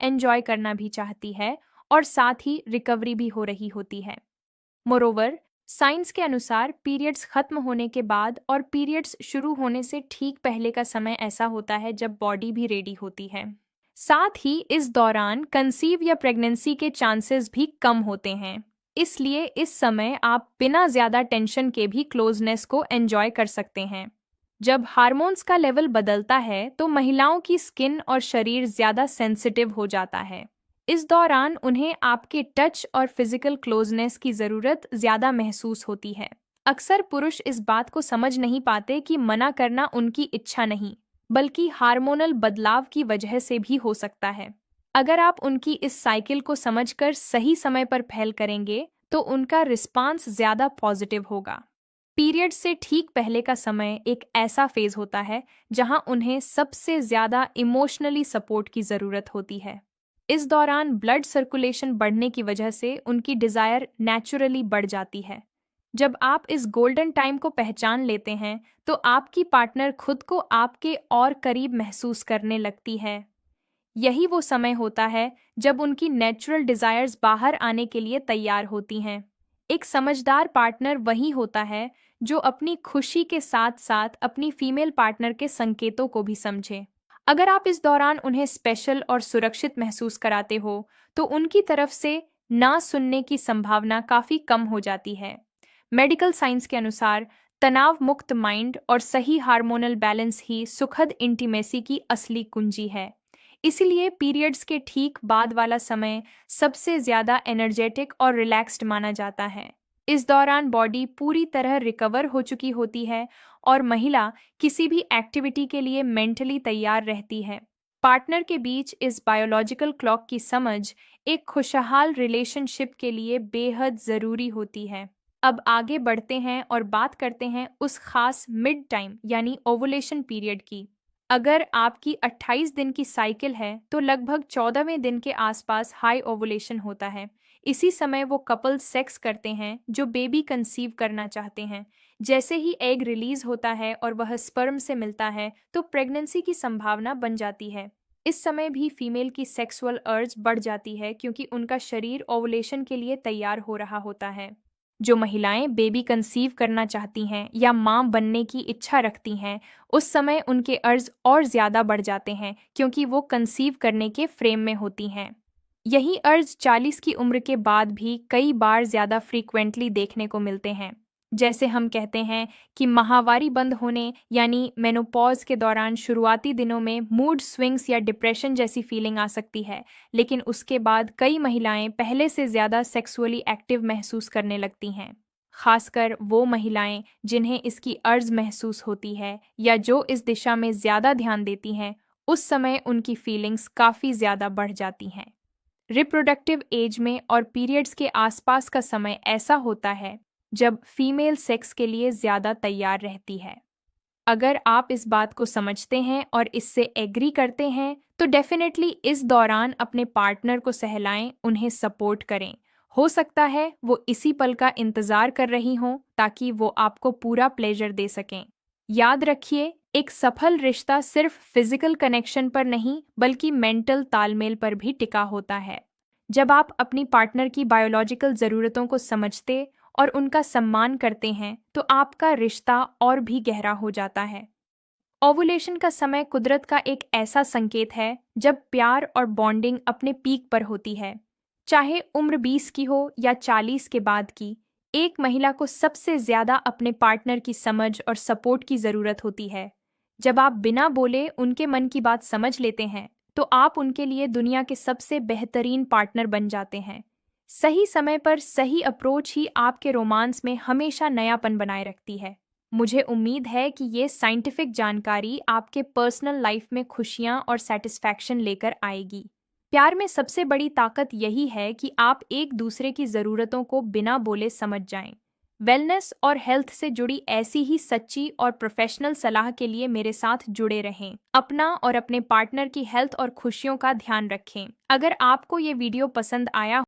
Enjoy करना भी चाहती है और साथ ही रिकवरी भी हो रही होती है। मोरोवर, साइंस के अनुसार पीरियड्स खत्म होने के बाद और पीरियड्स शुरू होने से ठीक पहले का समय ऐसा होता है जब बॉडी भी रेडी होती है। साथ ही इस दौरान कंसीव या प्रेगनेंसी के चांसेस भी कम होते हैं। इसलिए इस समय आप बिना ज्यादा टेंशन के भी क्लोजनेस को एंजॉय कर सकते हैं। जब हार्मोन्स का लेवल बदलता है तो महिलाओं की स्किन और शरीर ज्यादा सेंसिटिव हो जाता है। इस दौरान उन्हें आपके टच और फिजिकल क्लोजनेस की जरूरत ज्यादा महसूस होती है। अक्सर पुरुष इस बात को समझ नहीं पाते कि मना करना उनकी इच्छा नहीं, बल्कि हार्मोनल बदलाव की वजह से भी हो सकता है। अगर आप उनकी इस साइकिल को समझकर सही समय पर पहल करेंगे तो उनका रिस्पांस ज्यादा पॉजिटिव होगा। पीरियड से ठीक पहले का समय एक ऐसा फेज होता है जहां उन्हें सबसे ज्यादा इमोशनली सपोर्ट की जरूरत होती है। इस दौरान ब्लड सर्कुलेशन बढ़ने की वजह से उनकी डिजायर नेचुरली बढ़ जाती है। जब आप इस गोल्डन टाइम को पहचान लेते हैं तो आपकी पार्टनर खुद को आपके और करीब महसूस करने लगती है। यही वो समय होता है जब उनकी नेचुरल डिजायर्स बाहर आने के लिए तैयार होती हैं। एक समझदार पार्टनर वही होता है जो अपनी खुशी के साथ साथ अपनी फीमेल पार्टनर के संकेतों को भी समझे। अगर आप इस दौरान उन्हें स्पेशल और सुरक्षित महसूस कराते हो तो उनकी तरफ से ना सुनने की संभावना काफी कम हो जाती है। मेडिकल साइंस के अनुसार तनाव मुक्त माइंड और सही हार्मोनल बैलेंस ही सुखद इंटीमेसी की असली कुंजी है। इसीलिए पीरियड्स के ठीक बाद वाला समय सबसे ज्यादा एनर्जेटिक और रिलैक्स्ड माना जाता है। इस दौरान बॉडी पूरी तरह रिकवर हो चुकी होती है और महिला किसी भी एक्टिविटी के लिए मेंटली तैयार रहती है। पार्टनर के बीच इस बायोलॉजिकल क्लॉक की समझ एक खुशहाल रिलेशनशिप के लिए बेहद ज़रूरी होती है। अब आगे बढ़ते हैं और बात करते हैं उस खास मिड टाइम यानी ओवुलेशन पीरियड की। अगर आपकी 28 दिन की साइकिल है तो लगभग 14वें दिन के आसपास हाई ओवुलेशन होता है। इसी समय वो कपल सेक्स करते हैं जो बेबी कंसीव करना चाहते हैं। जैसे ही एग रिलीज होता है और वह स्पर्म से मिलता है तो प्रेगनेंसी की संभावना बन जाती है। इस समय भी फीमेल की सेक्सुअल अर्ज बढ़ जाती है क्योंकि उनका शरीर ओवुलेशन के लिए तैयार हो रहा होता है। जो महिलाएं बेबी कंसीव करना चाहती हैं या मां बनने की इच्छा रखती हैं, उस समय उनके अर्ज और ज्यादा बढ़ जाते हैं क्योंकि वो कंसीव करने के फ्रेम में होती हैं। यही अर्ज 40 की उम्र के बाद भी कई बार ज्यादा फ्रीक्वेंटली देखने को मिलते हैं। जैसे हम कहते हैं कि माहवारी बंद होने यानी मेनोपॉज के दौरान शुरुआती दिनों में मूड स्विंग्स या डिप्रेशन जैसी फीलिंग आ सकती है, लेकिन उसके बाद कई महिलाएं पहले से ज्यादा सेक्सुअली एक्टिव महसूस करने लगती हैं। खासकर वो महिलाएं जिन्हें इसकी अर्ज महसूस होती है या जो इस दिशा में ज्यादा ध्यान देती हैं, उस समय उनकी फीलिंग्स काफी ज्यादा बढ़ जाती हैं। रिप्रोडक्टिव एज में और पीरियड्स के आसपास का समय ऐसा होता है जब फीमेल सेक्स के लिए ज्यादा तैयार रहती है। अगर आप इस बात को समझते हैं और इससे एग्री करते हैं तो डेफिनेटली इस दौरान अपने पार्टनर को सहलाएं, उन्हें सपोर्ट करें। हो सकता है वो इसी पल का इंतजार कर रही हों ताकि वो आपको पूरा प्लेजर दे सकें। याद रखिए, एक सफल रिश्ता सिर्फ फिजिकल कनेक्शन पर नहीं बल्कि मेंटल तालमेल पर भी टिका होता है। जब आप अपनी पार्टनर की बायोलॉजिकल ज़रूरतों को समझते और उनका सम्मान करते हैं तो आपका रिश्ता और भी गहरा हो जाता है। ओवुलेशन का समय कुदरत का एक ऐसा संकेत है जब प्यार और बॉन्डिंग अपने पीक पर होती है। चाहे उम्र 20 की हो या 40 के बाद की, एक महिला को सबसे ज्यादा अपने पार्टनर की समझ और सपोर्ट की जरूरत होती है। जब आप बिना बोले उनके मन की बात समझ लेते हैं तो आप उनके लिए दुनिया के सबसे बेहतरीन पार्टनर बन जाते हैं। सही समय पर सही अप्रोच ही आपके रोमांस में हमेशा नयापन बनाए रखती है। मुझे उम्मीद है कि ये साइंटिफिक जानकारी आपके पर्सनल लाइफ में खुशियां और सेटिस्फैक्शन लेकर आएगी। प्यार में सबसे बड़ी ताकत यही है कि आप एक दूसरे की ज़रूरतों को बिना बोले समझ जाएं। वेलनेस और हेल्थ से जुड़ी ऐसी ही सच्ची और प्रोफेशनल सलाह के लिए मेरे साथ जुड़े रहें। अपना और अपने पार्टनर की हेल्थ और खुशियों का ध्यान रखें। अगर आपको ये वीडियो पसंद आया